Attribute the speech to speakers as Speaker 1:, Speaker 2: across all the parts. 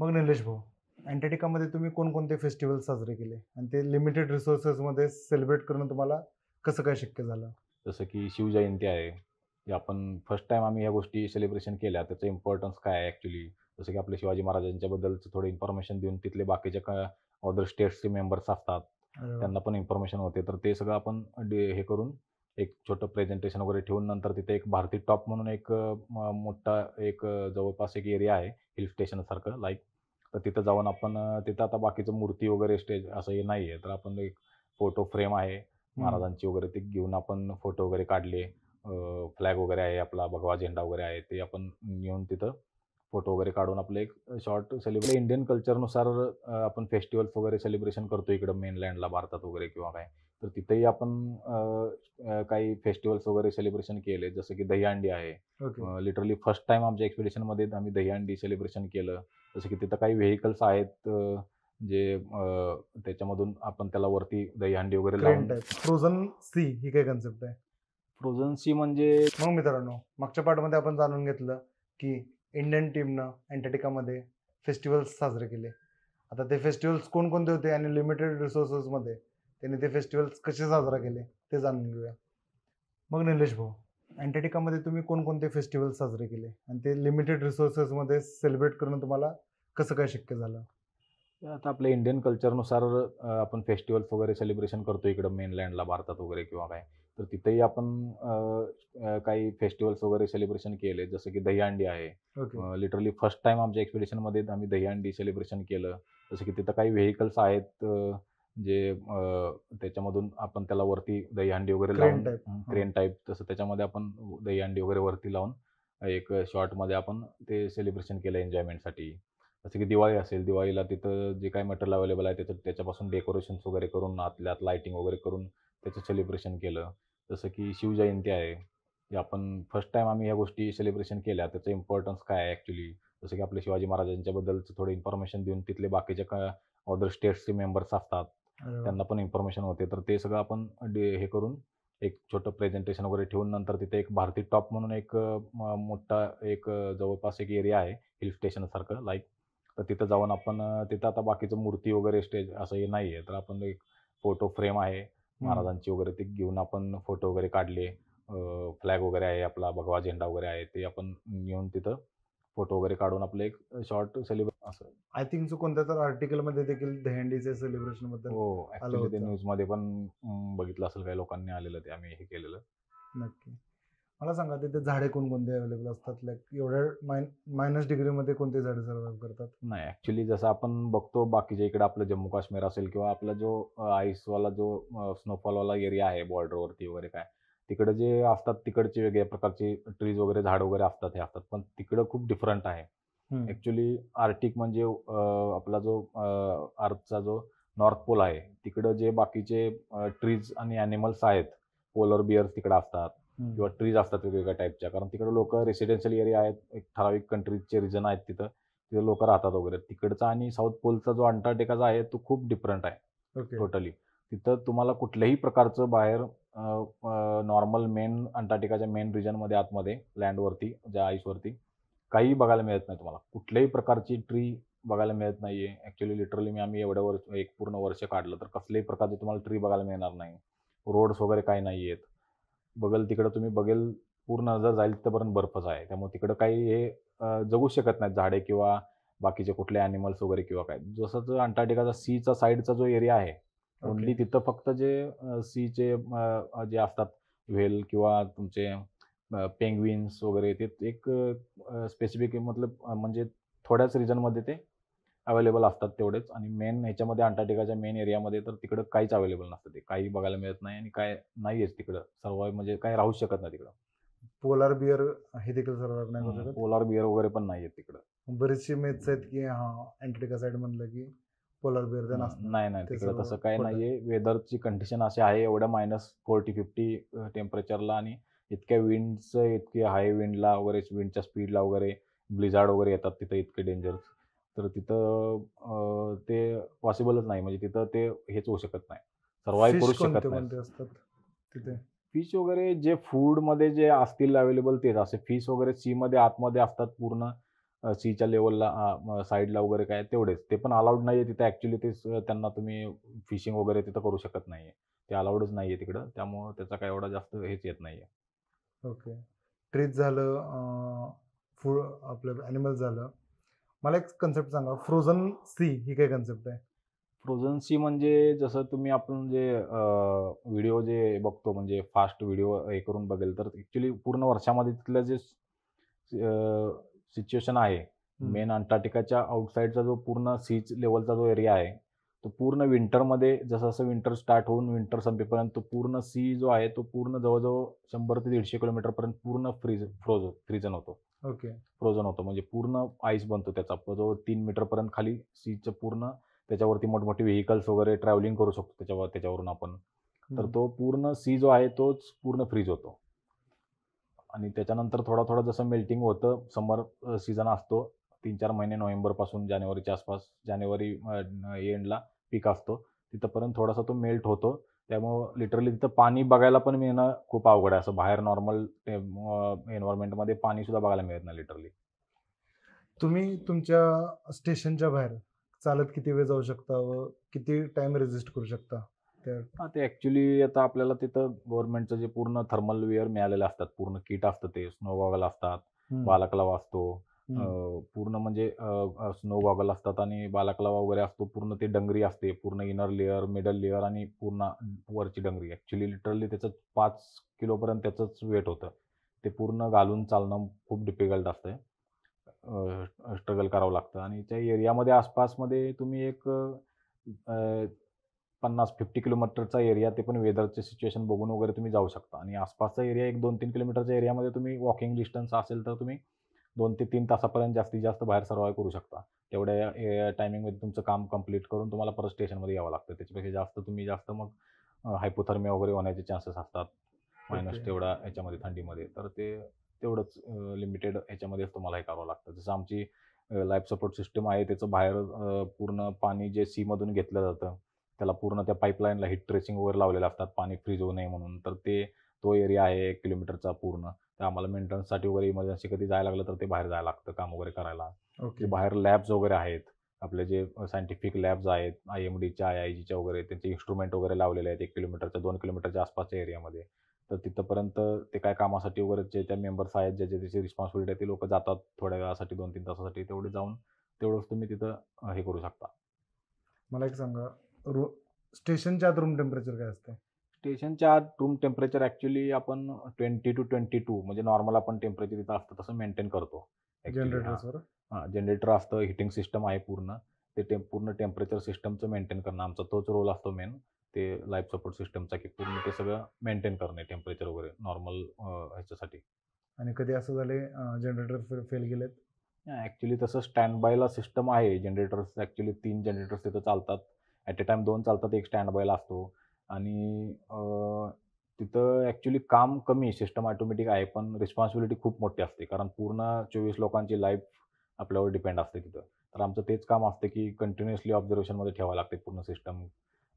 Speaker 1: मग निलेश भाऊ, अंटार्क्टिकामध्ये तुम्ही कोणकोणते फेस्टिवल साजरे केले आणि ते लिमिटेड रिसोर्सेसमध्ये सेलिब्रेट करणं तुम्हाला कसं काय शक्य झालं?
Speaker 2: जसं की शिवजयंती आहे. की आपण फर्स्ट टाईम आम्ही ह्या गोष्टी सेलिब्रेशन केल्या. त्याचं इम्पॉर्टन्स काय आहे ॲक्चुअली? जसं की आपल्या शिवाजी महाराजांच्याबद्दलचं थोडं इन्फॉर्मेशन देऊन तिथले बाकीचे अदर स्टेट्सचे मेंबर्स असतात.
Speaker 1: अरे वाह!
Speaker 2: त्यांना पण इन्फॉर्मेशन होते. तर ते सगळं आपण हे करून एक छोटं प्रेझेंटेशन वगैरे ठेवून नंतर तिथे एक भारती टॉप म्हणून एक मोठा एक जवळपास एक एरिया आहे हिल स्टेशनसारखं लाईक. तर तिथं जाऊन आपण तिथं आता बाकीचं मूर्ती वगैरे स्टेज असं हे नाही आहे. तर आपण एक फोटो फ्रेम आहे
Speaker 1: हं.
Speaker 2: महाराजांची वगैरे ते घेऊन आपण फोटो वगैरे काढले. फ्लॅग वगैरे आहे आपला भगवा झेंडा वगैरे आहे ते आपण नेऊन तिथं फोटो वगैरे काढून आपलं एक शॉर्ट इंडियन कल्चरनुसार आपण फेस्टिवल्स वगैरे सेलिब्रेशन करतो इकडं मेनलँडला भारतात वगैरे किंवा काय. तर तिथेही आपण अ, अ, काही फेस्टिवल्स वगैरे सेलिब्रेशन केले जसं की दहीहंडी आहे.
Speaker 1: ओके.
Speaker 2: लिटरली फर्स्ट टाईम आमच्या एक्सपिडिशनमध्ये आम्ही दहीहंडी सेलिब्रेशन केलं. जसं की तिथं काही व्हेइकल्स आहेत जे त्याच्यामधून आपण त्याला वरती दहीहंडी वगैरे
Speaker 1: क्रेन
Speaker 2: लावून
Speaker 1: टाइप. फ्रोझन सी ही काय कन्सेप्ट आहे?
Speaker 2: फ्रोझन सी म्हणजे
Speaker 1: मग मित्रांनो, मागच्या पार्टमध्ये आपण जाणून घेतलं, की इंडियन टीमनं अंटार्क्टिकामध्ये फेस्टिवल्स साजरे केले. आता ते फेस्टिवल्स कोणकोणते होते आणि लिमिटेड रिसोर्सेसमध्ये त्यांनी ते फेस्टिवल्स कसे साजरा केले ते जाणून घेऊया. मग निलेश भाऊ, अंटार्क्टिकामध्ये तुम्ही कोणकोणते फेस्टिवल साजरे केले आणि ते लिमिटेड रिसोर्सेसमध्ये सेलिब्रेट करणं तुम्हाला कसं काय शक्य झालं?
Speaker 2: आता आपल्या इंडियन कल्चरनुसार आपण फेस्टिवल्स वगैरे सेलिब्रेशन करतो इकडं मेनलँडला भारतात वगैरे किंवा काय. तर तिथेही आपण काही फेस्टिवल्स वगैरे सेलिब्रेशन केले जसं की दहीहंडी आहे.
Speaker 1: ओके.
Speaker 2: लिटरली फर्स्ट टाईम आमच्या एक्सपिडिशनमध्ये आम्ही दहीहंडी सेलिब्रेशन केलं. जसं की तिथं काही व्हेइकल्स आहेत जे त्याच्यामधून आपण त्याला वरती दहीहंडी वगैरे
Speaker 1: क्रेन
Speaker 2: लावून
Speaker 1: टाइप. हां.
Speaker 2: क्रेन टाईप तसं त्याच्यामध्ये आपण दहीहंडी वगैरे वरती लावून एक शॉर्टमध्ये आपण ते सेलिब्रेशन केलं एन्जॉयमेंटसाठी. जसं की दिवाळी असेल, दिवाळीला तिथं जे काही मटेरियल अवेलेबल आहे त्याच्यापासून डेकोरेशन्स वगैरे करून आतल्या आत लाइटिंग वगैरे करून त्याचं सेलिब्रेशन केलं. जसं की शिवजयंती आहे. की आपण फर्स्ट टाईम आम्ही ह्या गोष्टी सेलिब्रेशन केल्या. त्याचं इम्पॉर्टन्स काय आहे ॲक्चुअली? जसं की आपल्या शिवाजी महाराजांच्याबद्दलचं थोडं इन्फॉर्मेशन देऊन तिथले बाकीचे अदर स्टेट्सचे मेंबर्स असतात.
Speaker 1: अरे वाह!
Speaker 2: त्यांना पण इन्फॉर्मेशन होते. तर ते सगळं आपण हे करून एक छोटं प्रेझेंटेशन वगैरे ठेवून नंतर तिथे एक भारती टॉप म्हणून एक मोठा एक जवळपास एक एरिया आहे हिल स्टेशनसारखं लाईक. तर तिथं जाऊन आपण तिथं आता बाकीचं मूर्ती वगैरे स्टेज असं हे नाही आहे. तर आपण एक फोटो फ्रेम आहे
Speaker 1: हं.
Speaker 2: महाराजांची वगैरे ते घेऊन आपण फोटो वगैरे काढले. फ्लॅग वगैरे आहे आपला भगवा झेंडा वगैरे आहे ते आपण नेऊन तिथं फोटो वगैरे काढून आपलं एक शॉर्ट असं.
Speaker 1: आय थिंक सो कोणत्या तर आर्टिकलमध्ये देखील दहीहंडीच्या सेलिब्रेशनबद्दल
Speaker 2: हो,
Speaker 1: आलं
Speaker 2: ॲक्चुअली ते
Speaker 1: होतं.
Speaker 2: न्यूजमध्ये पण बघितलं असेल काही लोकांनी आलेलं ते आम्ही हे केलेलं.
Speaker 1: नक्की. मला सांगा तिथे झाडे कोणकोणते अवेलेबल असतात? लाइक एवढ्या मायनस डिग्रीमध्ये कोणती झाडे सर्व्हाईव्ह करतात?
Speaker 2: नाही, ॲक्चुअली जसं आपण बघतो बाकीच्या इकडे आपलं जम्मू काश्मीर असेल किंवा आपला जो आईसवाला जो स्नोफॉलवाला एरिया आहे बॉर्डरवरती वगैरे काय, तिकडं जे असतात तिकडचे वेगळ्या प्रकारचे ट्रीज वगैरे झाडं वगैरे असतात हे असतात. पण तिकडं खूप डिफरंट आहे.
Speaker 1: हं.
Speaker 2: ॲक्चुअली आर्क्टिक म्हणजे आपला जो अर्थचा जो नॉर्थ पोल आहे, तिकडं जे बाकीचे ट्रीज आणि ॲनिमल्स आहेत, पोलर बिअर्स तिकडं असतात
Speaker 1: हं.
Speaker 2: किंवा ट्रीज असतात वेगवेगळ्या टाईपच्या. कारण तिकडं लोकं रेसिडेन्शियल एरिया आहेत, एक ठराविक कंट्रीजचे रिजन आहेत तिथं. तिथे लोकं राहतात वगैरे. तिकडचा आणि साऊथ पोलचा जो अंटार्क्टिकाचा आहे, तो खूप डिफरंट आहे
Speaker 1: ओके.
Speaker 2: टोटली. तिथं तुम्हाला कुठल्याही प्रकारचं बाहेर नॉर्मल मेन अंटार्क्टिकाच्या मेन रिजनमध्ये आतमध्ये लँडवरती, ज्या आईसवरती काहीही बघायला मिळत नाही तुम्हाला. कुठल्याही प्रकारची ट्री बघायला मिळत नाहीये. ॲक्चुअली लिटरली आम्ही एवढ्या वर्ष एक पूर्ण वर्ष काढलं, तर कसल्याही प्रकारचे तुम्हाला ट्री बघायला मिळणार नाही. रोड्स वगैरे काही नाहीयेत. बघेल तिकडं तुम्ही बघेल पूर्ण नजर जाईल तिथपर्यंत बर्फच आहे. त्यामुळे तिकडं काही हे जगू शकत नाहीत झाडे किंवा बाकीचे कुठले ॲनिमल्स वगैरे किंवा काय. जसं जो अंटार्क्टिकाचा सीचा साइडचा जो एरिया आहे,
Speaker 1: ओके.
Speaker 2: ओन्ली तिथं फक्त जे सीचे जे असतात व्हेल किंवा तुमचे पेंग्विन्स वगैरे ते एक स्पेसिफिक मतलब म्हणजे थोड्याच रिजनमध्ये ते अवेलेबल असतात तेवढेच आणि मेन ह्याच्यामध्ये अंटार्क्टिकाच्या मेन एरियामध्ये तर तिकडं काहीच अवेलेबल नसतं ते. काही बघायला मिळत नाही आणि काय नाहीयेच तिकडं. सर्व्हाइव्ह म्हणजे काही राहूच शकत नाही तिकडं.
Speaker 1: पोलार बिअर हे देखील सर्व्हाईव्ह नाही करू शकत.
Speaker 2: पोलार बिअर वगैरे पण नाहीयेत तिकडं.
Speaker 1: बरीचशी मिथ्स आहेत, की हां, अँटार्क्टिका साइड म्हणलं की पोलार बिअर ते नसणार.
Speaker 2: नाही, नाही.
Speaker 1: ते
Speaker 2: तिकडं
Speaker 1: सर्व
Speaker 2: तसं काही
Speaker 1: खोटं आहे.
Speaker 2: नाहीये. वेदरची कंडिशन अशी आहे एवढ्या -40-50 टेम्परेचरला आणि इतक्या विंड्सचं इतके हाय विंडला वगैरे विंडच्या स्पीडला वगैरे ब्लिझार्ड वगैरे येतात तिथं इतके डेंजरस. तर तिथं ते पॉसिबलच नाही. म्हणजे तिथं ते हेच होऊ शकत नाही. सर्व्हाइव्ह
Speaker 1: फिश
Speaker 2: करूच शकत
Speaker 1: कोणते
Speaker 2: नाहीत.
Speaker 1: कोणते असतात तिथे?
Speaker 2: फिश वगैरे जे फूडमध्ये जे असतील अवेलेबल तेच. असे फिश वगैरे सीमध्ये आतमध्ये असतात पूर्ण सीच्या लेवलला साईडला वगैरे काय तेवढेच. ते पण अलाउड नाही आहे तिथे ॲक्च्युली त्यांना तुम्ही फिशिंग वगैरे तिथं करू शकत नाही आहे. ते अलाउडच नाही आहे तिकडं. त्यामुळं त्याचा काही एवढा जास्त हेच येत नाही आहे.
Speaker 1: ओके. ट्रीज झालं, फूड आपलं ॲनिमल्स झालं. मला एक कन्सेप्ट सांगा, फ्रोझन सी ही काय कन्सेप्ट आहे?
Speaker 2: फ्रोझन सी म्हणजे जसं तुम्ही आपण जे व्हिडिओ जे बघतो म्हणजे फास्ट व्हिडिओ हे करून बघेल तर ॲक्च्युली पूर्ण वर्षामध्ये तिथलं जे सिच्युएशन आहे, मेन अंटार्क्टिकाच्या आउटसाईडचा जो पूर्ण सीच लेव्हलचा जो एरिया आहे, तो पूर्ण विंटरमध्ये जसं-जसं विंटर स्टार्ट होऊन विंटर संपेपर्यंत तो पूर्ण सी जो आहे, तो पूर्ण जवळ-जवळ 100 ते 150 किलोमीटरपर्यंत पूर्ण फ्रीजन होतो.
Speaker 1: ओके.
Speaker 2: फ्रोझन होतो म्हणजे पूर्ण आईस बनतो त्याचा. जवळ 3 मीटरपर्यंत खाली सीचं पूर्ण त्याच्यावरती मोठमोठे व्हेइकल्स वगैरे ट्रॅव्हलिंग करू शकतो त्याच्यावरून आपण. तर तो पूर्ण सी जो आहे तोच पूर्ण फ्रीज होतो. आणि त्याच्यानंतर थोडा-थोडा जसं मेल्टिंग होतं, समर सीझन असतो 3-4 महिने नोव्हेंबरपासून जानेवारीच्या आसपास, जानेवारी एंडला पीक असतो. तिथपर्यंत थोडासा तो मेल्ट होतो. त्यामुळं लिटरली तिथं पाणी बघायला पण मिळणं खूप अवघड आहे. असं बाहेर नॉर्मल एन्व्हायर्नमेंटमध्ये पाणीसुद्धा बघायला मिळत नाही लिटरली.
Speaker 1: तुम्ही तुमच्या स्टेशनच्या बाहेर चालत किती वेळ जाऊ शकता व किती टाईम रेझिस्ट करू शकता? त्या
Speaker 2: हां, ते ॲक्च्युली आता आपल्याला तिथं गव्हर्नमेंटचं जे पूर्ण थर्मल वेअर मिळालेलं असतात. पूर्ण किट असतं ते. स्नो गॉगल असतात, बालाक्लावा असतो. पूर्ण म्हणजे स्नो गॉगल असतात आणि बालाक्लावा वगैरे असतो. पूर्ण ते डंगरी असते. पूर्ण इनर लेयर, मिडल लेयर आणि पूर्ण वरची डंगरी. ॲक्च्युली लिटरली त्याचं 5 किलोपर्यंत त्याचंच वेट होतं. ते पूर्ण घालून चालणं खूप डिफिकल्ट असतंय. स्ट्रगल करावं लागतं आणि त्या एरियामध्ये आसपासमध्ये तुम्ही एक 50-50 किलोमीटरचा एरिया ते पण वेदरचे सिच्युएशन बघून वगैरे तुम्ही जाऊ शकता आणि आसपासचा एरिया एक 2-3 किलोमीटरच्या एरियामध्ये तुम्ही वॉकिंग डिस्टन्स असेल तर तुम्ही 2 ते 3 तासापर्यंत जास्तीत जास्त बाहेर सर्व्हाइव्ह करू शकता. तेवढ्या टायमिंगमध्ये तुमचं काम कंप्लीट करून तुम्हाला परत स्टेशनमध्ये यावं लागतं. त्याच्यापेक्षा जास्त मग हायपोथर्मिया वगैरे होण्याचे चान्सेस असतात. Minus
Speaker 1: okay.
Speaker 2: तेवढा ह्याच्यामध्ये थंडीमध्ये. तर ते तेवढंच लिमिटेड ह्याच्यामध्येच तुम्हाला हे करावं लागतं. जसं आमची लाईफ सपोर्ट सिस्टम आहे त्याचं बाहेर पूर्ण पाणी जे सीमधून घेतलं जातं, त्याला पूर्ण त्या पाईपलाईनला हीट ट्रेसिंग वगैरे लावलेले असतात पाणी फ्रीज होऊ नये म्हणून. तर तो एरिया आहे 1 किलोमीटरचा पूर्ण. तर आम्हाला मेंटेनन्ससाठी वगैरे इमर्जन्सी कधी जायला लागलं तर ते बाहेर जायला लागतं काम वगैरे करायला.
Speaker 1: ओके.
Speaker 2: जे बाहेर लॅब्स वगैरे आहेत. आपले जे सायंटिफिक लॅब्स आहेत, IMDच्या, IIGच्या वगैरे त्यांचे इन्स्ट्रुमेंट वगैरे लावलेले आहेत 1 किलोमीटरच्या, 2 किलोमीटरच्या आसपासच्या एरियामध्ये. तर तिथपर्यंत ते काय कामासाठी वगैरे जे त्या मेंबर्स आहेत, ज्याची त्याची रिस्पॉन्सिबिलिटी आहे, ती लोकं जातात थोड्या वेळासाठी 2-3 तासासाठी. तेवढे जाऊन तेवढंच तुम्ही तिथं हे करू शकता.
Speaker 1: मला एक सांगा, स्टेशनच्या आत रूम टेम्परेचर काय असते?
Speaker 2: स्टेशनच्या आत रूम टेम्परेचर ॲक्च्युली आपण 20 to 22 म्हणजे नॉर्मल आपण टेम्परेचर इथं असतं तसं मेंटेन करतो ॲक्च्युली.
Speaker 1: जनरेटर्सवर?
Speaker 2: हां, जनरेटर असतं, हीटिंग सिस्टम आहे पूर्ण. ते पूर्ण टेम्परेचर सिस्टमचं मेंटेन करणं आमचा तोच रोल असतो मेन. ते लाईफ सपोर्ट सिस्टमचा की पूर्ण ते सगळं मेंटेन करणे टेम्परेचर वगैरे नॉर्मल ह्याच्यासाठी.
Speaker 1: आणि कधी असं झाले जनरेटर फेल गेलेत?
Speaker 2: ॲक्च्युली तसं स्टँड बायला सिस्टम आहे. जनरेटर्स ॲक्च्युली 3 जनरेटर्स तिथं चालतात. ॲट अ टाईम 2 चालतात, 1 स्टँड बायला असतो आणि तिथं ॲक्च्युली काम कमी सिस्टम ऑटोमॅटिक आहे, पण रिस्पॉन्सिबिलिटी खूप मोठी असते. कारण पूर्ण 24 लोकांची लाईफ आपल्यावर डिपेंड असते तिथं. तर आमचं तेच काम असतं, की कंटिन्युअसली ऑब्झर्वेशनमध्ये ठेवावं लागते पूर्ण सिस्टम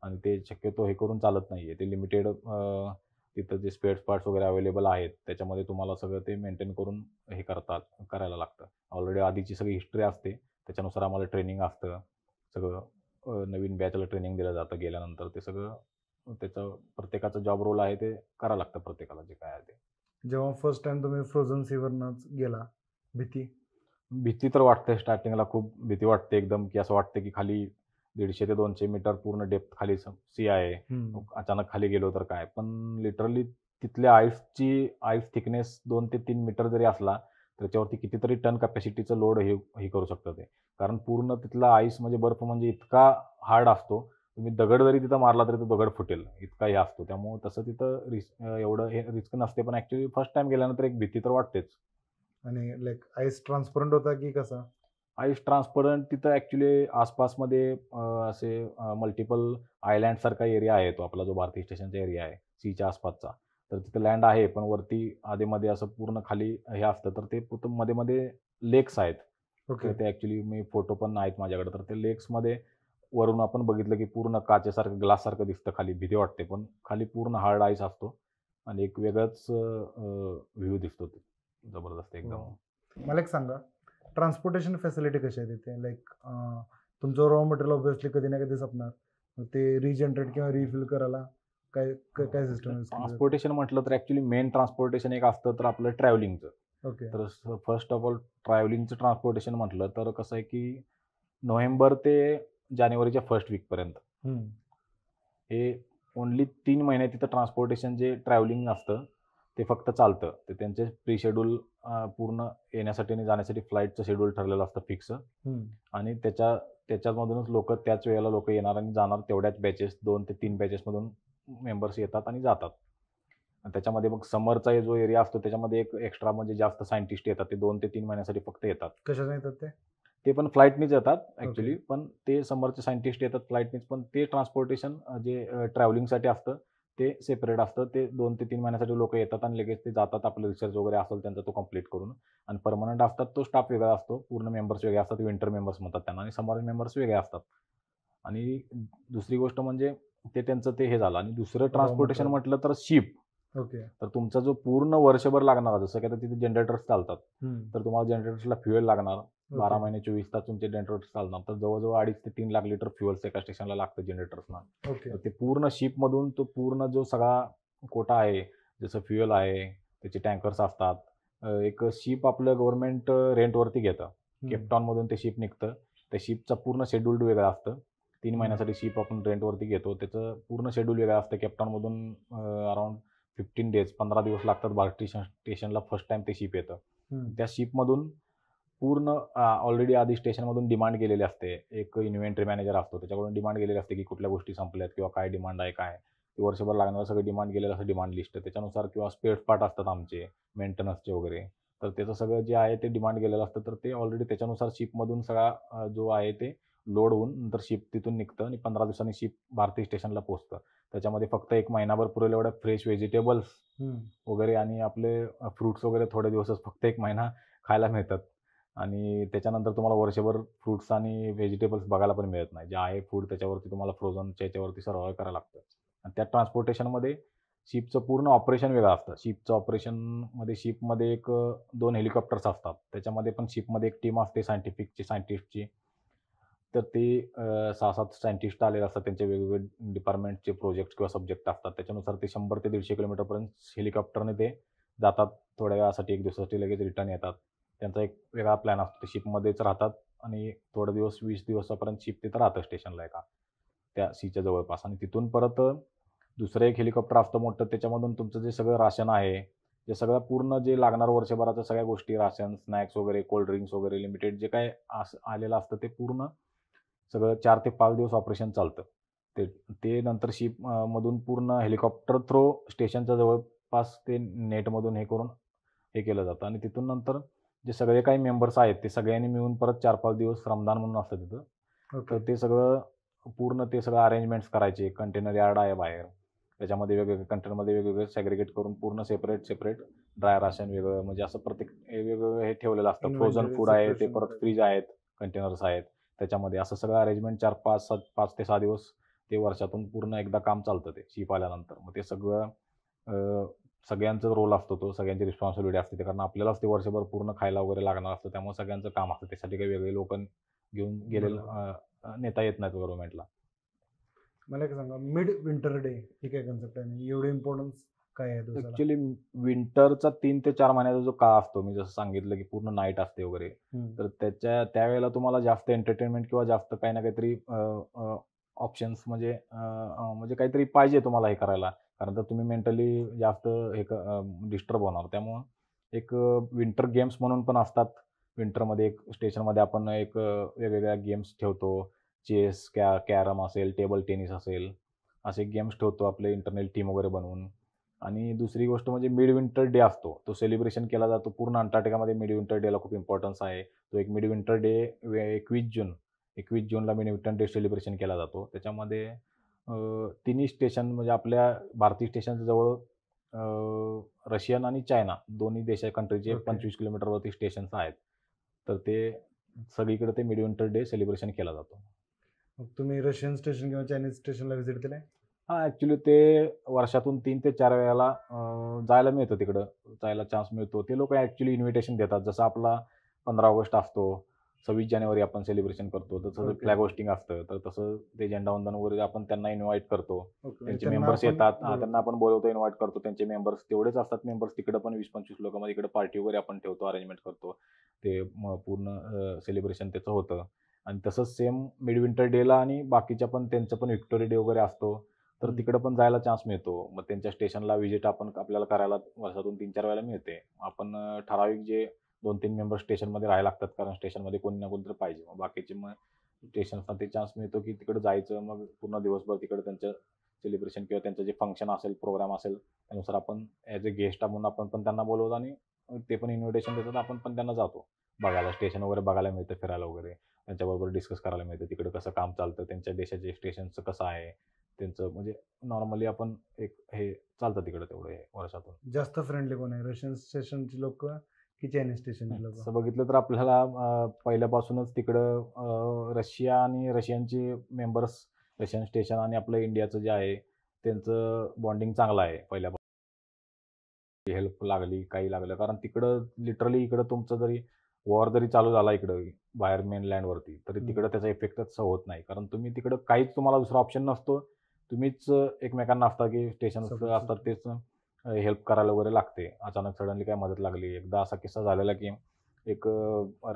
Speaker 2: आणि ते शक्यतो हे करून चालत नाही आहे. ते लिमिटेड तिथं जे स्पेअर पार्ट्स वगैरे अवेलेबल आहेत, त्याच्यामध्ये तुम्हाला सगळं ते मेंटेन करून हे करायला लागतं. ऑलरेडी आधीची सगळी हिस्ट्री असते. त्याच्यानुसार आम्हाला ट्रेनिंग असतं. सगळं नवीन बॅचला ट्रेनिंग दिलं जातं गेल्यानंतर. ते सगळं त्याचं प्रत्येकाचा जॉब रोल आहे ते करावं लागतं प्रत्येकाला जे काय आहे ते.
Speaker 1: जेव्हा फर्स्ट टाइम तुम्ही फ्रोझन सीवरनंच गेला, भीती?
Speaker 2: भीती तर वाटते स्टार्टिंगला खूप भीती वाटते एकदम, की असं वाटतं की खाली 150 ते 200 मीटर पूर्ण डेप्थ खाली सी आहे. अचानक खाली गेलो तर काय? पण लिटरली तिथल्या आईस थिकनेस 2 ते 3 मीटर जरी असला, त्याच्यावरती कितीतरी टन कॅपॅसिटीचं लोड हे हे करू शकतं ते. कारण पूर्ण तिथला आईस म्हणजे बर्फ म्हणजे इतका हार्ड असतो. तुम्ही दगड जरी तिथं मारला तरी तो दगड फुटेल, इतका हे असतो. त्यामुळं तसं तिथं एवढं हे रिस्क नसते. पण ॲक्च्युअली फर्स्ट टाईम गेल्यानंतर एक भीती तर वाटतेच.
Speaker 1: आणि लाईक आईस ट्रान्सपरंट होता की कसा?
Speaker 2: आईस ट्रान्सपरंट तिथं ॲक्च्युली आसपासमध्ये असे मल्टिपल आयलँडसारखा एरिया आहे तो आपला जो भारती स्टेशनचा एरिया आहे, सीच्या आसपासचा. तर तिथं लँड आहे, पण वरती अधेमध्ये असं पूर्ण खाली हे असतं, तर ते मध्ये-मध्ये लेक्स आहेत.
Speaker 1: ओके.
Speaker 2: तर ते ॲक्च्युली मी फोटो पण आहेत माझ्याकडे. तर ते लेक्समध्ये वरून आपण बघितलं की पूर्ण काचेसारखं, ग्लाससारखं दिसतं खाली. भीती वाटते, पण खाली पूर्ण हार्ड आईस असतो आणि एक वेगळाच व्ह्यू दिसतो ते. जबरदस्त एकदम.
Speaker 1: हो. मला एक सांगा, ट्रान्सपोर्टेशन फॅसिलिटी कशी आहे तिथे? लाईक तुमचं रॉ मटेरियल ऑब्व्हियसली कधी ना कधी संपणार. मग ते रिजनरेट किंवा रिफिल करायला काय काय सिस्टम
Speaker 2: ट्रान्सपोर्टेशन म्हटलं तर ॲक्च्युली मेन ट्रान्सपोर्टेशन एक असतं तर आपलं ट्रॅव्हलिंगचं.
Speaker 1: ओके.
Speaker 2: तर फर्स्ट ऑफ ऑल ट्रॅव्हलिंगचं ट्रान्सपोर्टेशन म्हटलं तर कसं आहे की नोव्हेंबर ते जानेवारीच्या फर्स्ट वीकपर्यंत हे ओन्ली 3 महिने तिथं ट्रान्सपोर्टेशन जे ट्रॅव्हलिंग असतं ते फक्त चालतं. ते त्यांचे प्री शेड्यूल पूर्ण येण्यासाठी आणि जाण्यासाठी फ्लाईटचं शेड्यूल ठरलेलं असतं फिक्स. आणि त्याच्यामधूनच त्याच वेळेला लोक येणार आणि जाणार. तेवढ्याच बॅचेस 2 ते 3 बॅचेसमधून मेंबर्स येतात आणि जातात. आणि त्याच्यामध्ये मग समरचा जो एरिया असतो त्याच्यामध्ये एक एक्स्ट्रा म्हणजे जास्त सायंटिस्ट येतात. ते 2 ते 3 महिन्यासाठी फक्त येतात.
Speaker 1: कशाने येतात ते?
Speaker 2: ते पण फ्लाईटनीच येतात ॲक्च्युली. पण ते समरचे सायंटिस्ट येतात फ्लाईटनीच. पण ते ट्रान्सपोर्टेशन जे ट्रॅव्हलिंगसाठी असतं ते सेपरेट असतं. ते 2 ते 3 महिन्यासाठी लोक येतात आणि लगेच ते जातात. आपलं रिसर्च वगैरे असेल त्यांचा तो कंप्लीट करून. आणि परमनंट असतात तो स्टाफ वेगळा असतो. पूर्ण मेंबर्स वेगळे असतात. विंटर मेंबर्स म्हणतात त्यांना. आणि समर मेंबर्स वेगळे असतात. आणि दुसरी गोष्ट म्हणजे ते त्यांचं ते हे झालं. आणि दुसरं ट्रान्सपोर्टेशन म्हटलं तर शिप.
Speaker 1: ओके.
Speaker 2: तर तुमचा जो पूर्ण वर्षभर लागणारा, जसं की आता तिथे जनरेटर्स चालतात, तर तुम्हाला जनरेटर्सला फ्युएल लागणार. 12 महिने 24 तास तुमचे जनरेटर्स चालणार. तर जवळजवळ 2.5 ते 3 लाख लिटर फ्युएल्स एका स्टेशनला लागतं जनरेटर्सना.
Speaker 1: ओके.
Speaker 2: तर ते पूर्ण शिपमधून तो पूर्ण जो सगळा कोटा आहे, जसं फ्युएल आहे, त्याचे टँकर्स असतात. एक शिप आपलं गव्हर्नमेंट रेंटवरती घेतं. केपटाऊनमधून ते शिप निघतं. त्या शिपचा पूर्ण शेड्यूल वेगळं असतं. 3 महिन्यासाठी शिप आपण रेंटवरती घेतो. त्याचं पूर्ण शेड्यूल वेगळं असतं. केपटाऊनमधून अराउंड 15 डेज 15 दिवस लागतात भारतीय स्टेशनला फर्स्ट टाइम ते शिप येतं. त्या शिपमधून पूर्ण ऑलरेडी आधी स्टेशनमधून डिमांड गेलेली असते. एक इन्व्हेंटरी मॅनेजर असतो. त्याच्याकडून डिमांड गेलेली असते की कुठल्या गोष्टी संपल्यात किंवा काय डिमांड आहे काय. ते वर्षभर लागणारं सगळं डिमांड गेलेलं असं डिमांड लिस्ट. त्याच्यानुसार किंवा स्पेअर पार्ट असतात आमचे मेंटेनन्सचे वगैरे. तर त्याचं सगळं जे आहे ते डिमांड गेलेलं असतं. तर ते ऑलरेडी त्याच्यानुसार शिपमधून सगळा जो आहे ते लोड होऊन नंतर शिप तिथून निघतं आणि 15 दिवसांनी शिप भारतीय स्टेशनला पोहोचतं. त्याच्यामध्ये फक्त एक महिनाभर पुरेल एवढ्या फ्रेश व्हेजिटेबल्स वगैरे आणि आपले फ्रुट्स वगैरे थोडे दिवसच फक्त 1 महिना खायला मिळतात. आणि त्याच्यानंतर तुम्हाला वर्षभर फ्रुट्स आणि व्हेजिटेबल्स बघायला पण मिळत नाही. जे आहे फूड त्याच्यावरती तुम्हाला फ्रोझनच्या याच्यावरती सर्व्हाइव्ह करायला लागतं. आणि त्या ट्रान्सपोर्टेशनमध्ये शिपचं पूर्ण ऑपरेशन वेगळं असतं. शिपचं ऑपरेशनमध्ये शिपमध्ये 2 हेलिकॉप्टर्स असतात. त्याच्यामध्ये पण शिपमध्ये एक टीम असते सायंटिस्टची. तर ते 6-7 सायंटिस्ट आलेले असतात. त्यांचे वेगवेगळे डिपार्टमेंटचे प्रोजेक्ट किंवा सब्जेक्ट असतात. त्याच्यानुसार ते 100 ते 150 किलोमीटरपर्यंत हेलिकॉप्टरने ते जातात. थोड्या वेळासाठी 1 दिवसासाठी लगेच रिटर्न येतात. त्यांचा एक वेगळा प्लॅन असतो. ते शिपमध्येच राहतात आणि थोडे दिवस 20 दिवसापर्यंत शिप तिथं राहतं स्टेशनला एका त्या सीच्या जवळपास. आणि तिथून परत दुसरं एक हेलिकॉप्टर असतं मोठं. त्याच्यामधून तुमचं जे सगळं राशन आहे, जे सगळं पूर्ण जे लागणार वर्षभराच्या सगळ्या गोष्टी, राशन, स्नॅक्स वगैरे, कोल्ड ड्रिंक्स वगैरे, लिमिटेड जे काही आलेलं असतं ते पूर्ण सगळं 4 ते 5 दिवस ऑपरेशन चालतं. ते नंतर शिप मधून पूर्ण हेलिकॉप्टर थ्रू स्टेशनच्या जवळपास ते नेटमधून हे करून हे केलं जातं. आणि तिथून नंतर जे सगळे काही मेंबर्स आहेत ते सगळ्यांनी मिळून परत 4-5 दिवस श्रमदान म्हणून असतं तिथं. तर ते सगळं पूर्ण ते सगळं अरेंजमेंट्स करायचे. कंटेनर यार्ड आहे बाहेर. त्याच्यामध्ये वेगवेगळे कंटेनरमध्ये वेगवेगळे सॅग्रिगेट करून पूर्ण सेपरेट ड्राय राशन वेगळं, म्हणजे असं प्रत्येक वेगवेगळं हे ठेवलेलं असतं. फ्रोझन फूड आहे, ते परत फ्रीज आहेत, कंटेनर्स आहेत. त्याच्यामध्ये असं सगळं अरेंजमेंट 5 ते 6 दिवस ते वर्षातून पूर्ण एकदा काम चालतं ते शिप आल्यानंतर. मग ते सगळं सगळ्यांचा रोल असतो तो, सगळ्यांची रिस्पॉन्सिबिलिटी असते. कारण आपल्यालाच ते वर्षभर पूर्ण खायला वगैरे लागणार असतं. त्यामुळे सगळ्यांचं काम असतं. त्यासाठी काही वेगळे लोक घेऊन गेलेलं नेता येत नाहीत गव्हर्नमेंटला.
Speaker 1: मला एक सांगा, मिड विंटर डे ही काय कन्सेप्ट आहे? एवढी इम्पॉर्टन्स काय आहे दिवसाला?
Speaker 2: ऍक्च्युली विंटरचा 3 ते 4 महिन्याचा जो काळ असतो, मी जसं सांगितलं की पूर्ण नाईट असते वगैरे, तर त्यावेळेला तुम्हाला जास्त एंटरटेनमेंट किंवा जास्त काही ना काहीतरी ऑप्शन्स म्हणजे काहीतरी पाहिजे तुम्हाला हे करायला. कारण तर तुम्ही मेंटली जास्त हे डिस्टर्ब होणार. त्यामुळं एक विंटर गेम्स म्हणून पण असतात. विंटरमध्ये एक स्टेशनमध्ये आपण वेगवेगळ्या गेम्स ठेवतो. चेस, कॅरम असेल, टेबल टेनिस असेल, असे गेम्स ठेवतो आपले इंटरनल टीम वगैरे बनवून. आणि दुसरी गोष्ट म्हणजे मिड विंटर डे असतो. तो सेलिब्रेशन केला जातो. पूर्ण अंटार्क्टिकामध्ये मिड विंटर डेला खूप इम्पॉर्टन्स आहे. तो एक मिड विंटर डे 21 जूनला मिड विंटर डे सेलिब्रेशन केला जातो. त्याच्यामध्ये तिन्ही स्टेशन म्हणजे आपल्या भारतीय स्टेशनच्या जवळ रशियन आणि चायना दोन्ही कंट्रीचे 25 किलोमीटरवरती स्टेशन्स आहेत. तर ते सगळीकडे ते मिड विंटर डे सेलिब्रेशन केला जातो.
Speaker 1: मग तुम्ही रशियन स्टेशन किंवा चायनीज स्टेशनला व्हिजिट केलंय?
Speaker 2: हां, ॲक्च्युली ते वर्षातून 3 ते 4 वेळेला जायला मिळतं तिकडं. जायला चान्स मिळतो. ते लोकं ॲक्च्युली इन्व्हिटेशन देतात. जसं आपला 15 ऑगस्ट असतो, 26 जानेवारी आपण सेलिब्रेशन करतो, तसं
Speaker 1: Okay.
Speaker 2: फ्लॅग होस्टिंग असतं, तर तसं ते झेंडावंदन वगैरे आपण त्यांना इन्व्हाइट करतो.
Speaker 1: ओके,
Speaker 2: त्यांचे
Speaker 1: त्यांना
Speaker 2: मेंबर्स
Speaker 1: आपण
Speaker 2: येतात,
Speaker 1: बोलवतो.
Speaker 2: त्यांना आपण बोलवतो, इन्व्हाइट करतो. त्यांचे मेंबर्स तेवढेच असतात मेंबर्स तिकडे पण 20-25 लोकं, मग इकडे पार्टी वगैरे आपण ठेवतो, अरेंजमेंट करतो. ते पूर्ण सेलिब्रेशन त्याचं होतं. आणि तसंच सेम मिड विंटर डेला आणि बाकीच्या पण त्यांचं पण व्हिक्टोरी डे वगैरे असतो, तर
Speaker 1: हम्म.
Speaker 2: तिकडे पण जायला चान्स मिळतो. मग त्यांच्या स्टेशनला व्हिजिट आपल्याला करायला वर्षातून 3-4 वेळेला मिळते. आपण ठराविक जे 2-3 मेंबर स्टेशनमध्ये राहायला लागतात, कारण स्टेशनमध्ये कोणी ना कोणीतरी पाहिजे. मग बाकीचे मग स्टेशन्सना ते चान्स मिळतो, की तिकडे जायचं, मग पूर्ण दिवसभर तिकडे त्यांचं सेलिब्रेशन किंवा त्यांचं जे फंक्शन असेल, प्रोग्राम असेल, त्यानुसार आपण ॲज अ गेस्ट म्हणून आपण पण त्यांना बोलवतो आणि ते पण इन्व्हिटेशन देतात. आपण पण त्यांना जातो बघायला. स्टेशन वगैरे बघायला मिळतं, फिरायला वगैरे. त्यांच्याबरोबर डिस्कस करायला मिळतं. तिकडे कसं काम चालतं, त्यांच्या देशाचे स्टेशनचं कसं आहे, त्यांचं म्हणजे नॉर्मली आपण एक हे चालतं तिकडे तेवढं हे वर्षातून.
Speaker 1: जास्त फ्रेंडली कोण आहे, रशियन स्टेशनची लोक की चायनीज स्टेशनची लोक?
Speaker 2: तसं बघितलं तर आपल्याला पहिल्यापासूनच तिकडं रशिया आणि रशियनचे मेंबर्स, रशियन स्टेशन आणि आपलं इंडियाचं जे आहे, त्यांचं बॉन्डिंग चांगलं आहे पहिल्यापासून. हेल्प लागली, काही लागलं, कारण तिकडं लिटरली इकडं तुमचं जरी वॉर जरी चालू झाला इकडं बाहेर मेनलँडवरती, तरी तिकडं त्याचा इफेक्ट तसा होत नाही. कारण तुम्ही तिकडं काहीच तुम्हाला दुसरा ऑप्शन नसतो. तुम्हीच एकमेकांना असता, की स्टेशन्स
Speaker 1: Support
Speaker 2: असतात
Speaker 1: system.
Speaker 2: तेच हेल्प करायला वगैरे लागते. अचानक सडनली काय मदत लागली. एकदा असा किस्सा झालेला, की एक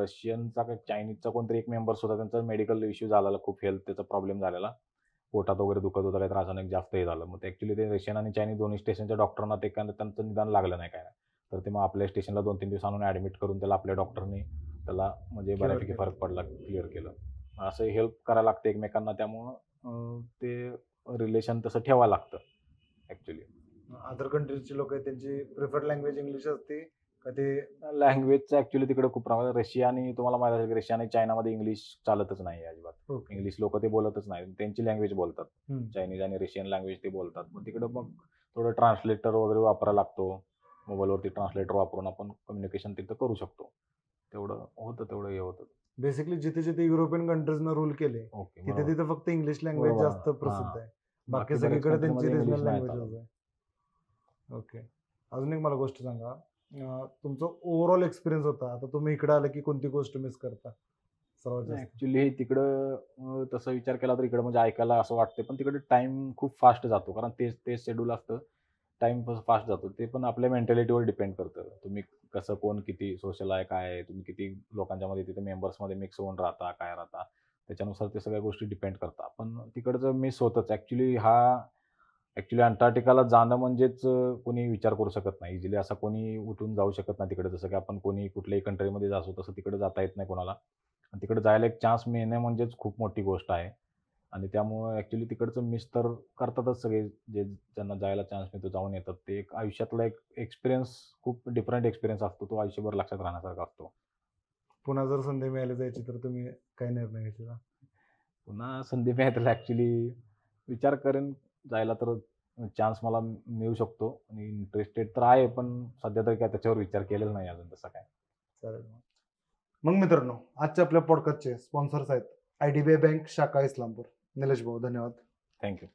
Speaker 2: रशियनचा का चायनीजचा कोणतरी एक मेंबर्स होता. त्यांचा मेडिकल इश्यू झालेला, खूप हेल्थ त्याचा प्रॉब्लेम झालेला. पोटात वगैरे दुखत होतं, काहीतरी अचानक जास्त हे झालं. मग ते ॲक्चुअली ते रशियन आणि चायनीज दोन्ही स्टेशनच्या डॉक्टरांना ते काय त्यांचं निदान लागलं नाही काय. तर ते मग आपल्या स्टेशनला 2-3 दिवस आणून ॲडमिट करून त्याला आपल्या डॉक्टरनी त्याला म्हणजे
Speaker 1: Cure
Speaker 2: बऱ्यापैकी
Speaker 1: केलं.
Speaker 2: फरक पडला, क्लिअर केलं. असं हेल्प करायला लागते एकमेकांना, त्यामुळं ते रिलेशन तसं ठेवायला लागतं ॲक्चुअली.
Speaker 1: अदर कंट्रीजचे लोक आहेत, त्यांची प्रिफर्ड लँग्वेज इंग्लिश असते का ते?
Speaker 2: लँग्वेजचं ॲक्चुअली तिकडे खूप प्रमाणात रशिया आणि तुम्हाला माहिती असेल, की रशिया आणि चायनामध्ये इंग्लिश चालतच नाही अजिबात.
Speaker 1: ओके.
Speaker 2: इंग्लिश लोकं ते बोलतच नाही. त्यांची लँग्वेज बोलतात.
Speaker 1: हम्म.
Speaker 2: चायनीज आणि रशियन लँग्वेज ते बोलतात. मग तिकडं मग थोडं ट्रान्सलेटर वगैरे वापरायला लागतो. मोबाईलवरती ट्रान्सलेटर वापरून आपण कम्युनिकेशन तिथं करू शकतो. तेवढं होतं, तेवढं हे होतं.
Speaker 1: बेसिकली जिथे जिथे युरोपियन कंट्रीजनं रूल केले,
Speaker 2: ओके,
Speaker 1: तिथे
Speaker 2: बरोबर.
Speaker 1: तिथे फक्त इंग्लिश लँग्वेज
Speaker 2: बरोबर.
Speaker 1: जास्त प्रसिद्ध आहे. बाकी
Speaker 2: बाकी बऱ्याच
Speaker 1: सगळीकडे त्यांची
Speaker 2: कंट्रीमध्ये
Speaker 1: रिजनल
Speaker 2: इंग्लिश नाही
Speaker 1: लँग्वेजच
Speaker 2: चालत.
Speaker 1: आहे. ओके. अजून एक मला गोष्ट सांगा, तुमचा ओव्हरऑल एक्सपिरियन्स होता, आता तुम्ही इकडे आले की कोणती गोष्ट मिस करता सर्वात जास्त?
Speaker 2: ॲक्चुअली तिकडं तसा विचार केला तर इकडं म्हणजे ऐकायला असं वाटतं, पण तिकडे टाईम खूप फास्ट जातो. कारण तेच शेड्यूल असतं. टाईम फास्ट जातो. ते पण आपल्या मेंटॅलिटीवर डिपेंड करतं. तुम्ही कसं, कोण किती सोशल आहे, काय आहे, तुम्ही किती लोकांच्यामध्ये तिथे मेंबर्समध्ये मिक्स होऊन राहता, काय राहता, त्याच्यानुसार ते सगळ्या गोष्टी डिपेंड करतात. पण तिकडचं मिस होतंच. ॲक्चुअली अंटार्क्टिकाला जाणं म्हणजेच कोणी विचार करू शकत नाही. इझिली असा कोणी उठून जाऊ शकत नाही तिकडे. जसं की आपण कोणी कुठल्याही कंट्रीमध्ये जातो तसं तिकडे जाता येत नाही कोणाला. आणि तिकडे जायला एक चान्स मिळणे म्हणजेच खूप मोठी गोष्ट आहे. आणि त्यामुळं ॲक्चुअली तिकडचं मिस तर करतातच सगळे, ज्यांना जायला चान्स मिळतो, जाऊन येतात. ते एक आयुष्यातला एक एक्सपिरियन्स, खूप डिफरंट एक्सपिरियन्स असतो. तो आयुष्यभर लक्षात राहण्यासारखा असतो.
Speaker 1: पुन्हा जर संधी मिळाली जायची तर तुम्ही काय निर्णय घेतला?
Speaker 2: पुन्हा संधी मिळाली तर ॲक्चुअली विचार करेन जायला, तर चान्स मला मिळू शकतो आणि इंटरेस्टेड तर आहे, पण सध्या तरी काय त्याच्यावर विचार केलेला नाही अजून तसा काय.
Speaker 1: चालेल. मग मित्रांनो, आजच्या आपल्या पॉडकास्टचे स्पॉन्सर्स आहेत IDBI बँक शाखा इस्लामपूर. निलेश भाऊ, धन्यवाद.
Speaker 2: थँक्यू.